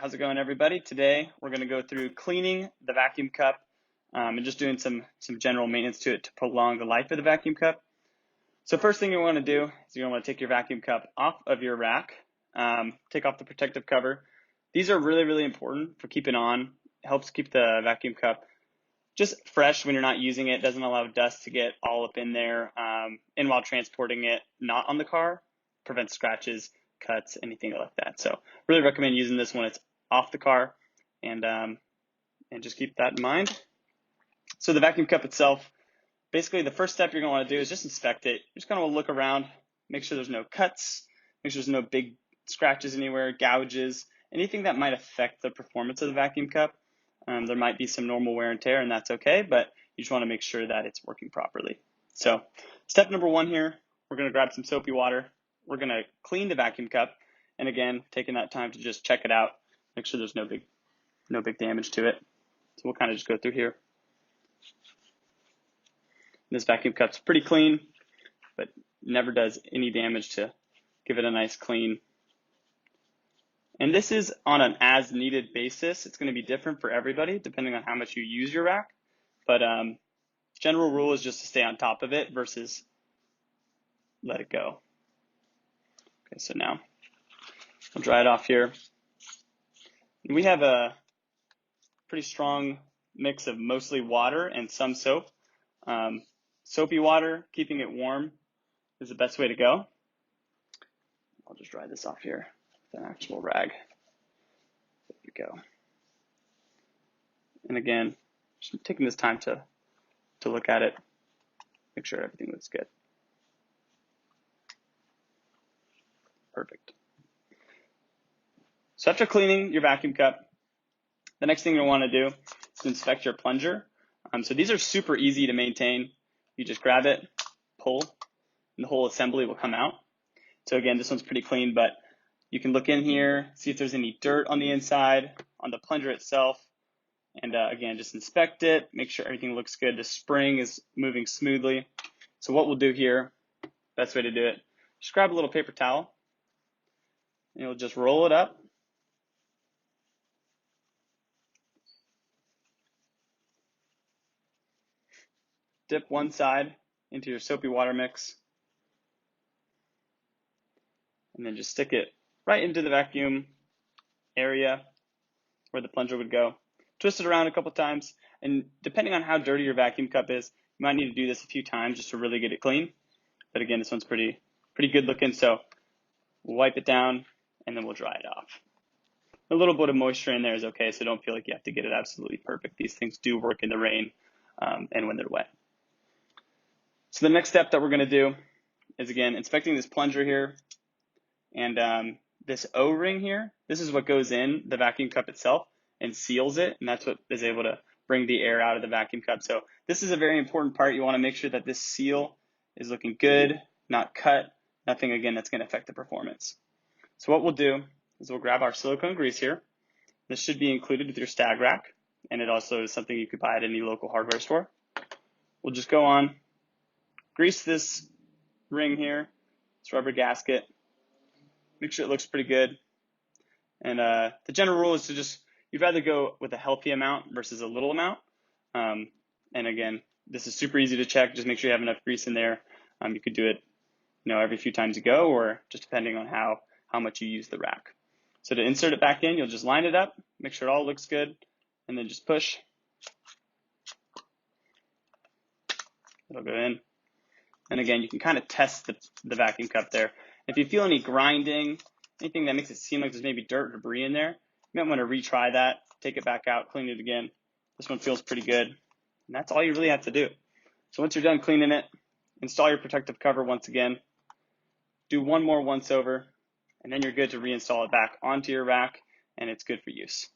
how's it going, everybody? Today we're going to go through cleaning the vacuum cup and just doing some general maintenance to it to prolong the life of the vacuum cup. So first thing you want to do is you want to take your vacuum cup off of your rack, take off the protective cover. These are really, really important for keeping on. It helps keep the vacuum cup just fresh when you're not using it. It doesn't allow dust to get all up in there, and while transporting it not on the car, prevents scratches, cuts, anything like that. So really recommend using this when it's off the car, and just keep that in mind. So the vacuum cup itself, basically the first step you're going to want to do is just inspect it. You're just going to look around, make sure there's no cuts, make sure there's no big scratches anywhere, gouges, anything that might affect the performance of the vacuum cup. There might be some normal wear and tear, and that's okay, but you just want to make sure that it's working properly. So step number one here, we're going to grab some soapy water. We're going to clean the vacuum cup, and again, taking that time to just check it out, make sure there's no big damage to it. So we'll kind of just go through here. This vacuum cup's pretty clean, but never does any damage to give it a nice clean. And this is on an as-needed basis. It's going to be different for everybody depending on how much you use your rack. But general rule is just to stay on top of it versus let it go. Okay, so now I'll dry it off here. And we have a pretty strong mix of mostly water and some soap. Soapy water, keeping it warm, is the best way to go. I'll just dry this off here with an actual rag. There we go. And again, just taking this time to look at it, make sure everything looks good. Perfect. So after cleaning your vacuum cup, the next thing you'll want to do is to inspect your plunger. So these are super easy to maintain. You just grab it, pull, and the whole assembly will come out. So again, this one's pretty clean, but you can look in here, see if there's any dirt on the inside, on the plunger itself. And again, just inspect it, make sure everything looks good. The spring is moving smoothly. So what we'll do here, best way to do it, just grab a little paper towel, and you'll just roll it up. Dip one side into your soapy water mix, and then just stick it right into the vacuum area where the plunger would go. Twist it around a couple times, and depending on how dirty your vacuum cup is, you might need to do this a few times just to really get it clean. But again, this one's pretty good looking, so we'll wipe it down and then we'll dry it off. A little bit of moisture in there is okay, so don't feel like you have to get it absolutely perfect. These things do work in the rain and when they're wet. So the next step that we're going to do is, again, inspecting this plunger here, and this O-ring here. This is what goes in the vacuum cup itself and seals it, and that's what is able to bring the air out of the vacuum cup. So this is a very important part. You want to make sure that this seal is looking good, not cut, nothing, again, that's going to affect the performance. So what we'll do is we'll grab our silicone grease here. This should be included with your STAG Rack, and it also is something you could buy at any local hardware store. We'll just go on, grease this ring here, this rubber gasket, make sure it looks pretty good. And the general rule is to you'd rather go with a healthy amount versus a little amount. And again, this is super easy to check. Just make sure you have enough grease in there. You could do it, every few times you go, or just depending on how much you use the rack. So to insert it back in, you'll just line it up, make sure it all looks good, and then just push. It'll go in. And again, you can kind of test the vacuum cup there. If you feel any grinding, anything that makes it seem like there's maybe dirt or debris in there, you might want to retry that, take it back out, clean it again. This one feels pretty good. And that's all you really have to do. So once you're done cleaning it, install your protective cover once again. Do one more once over, and then you're good to reinstall it back onto your rack, and it's good for use.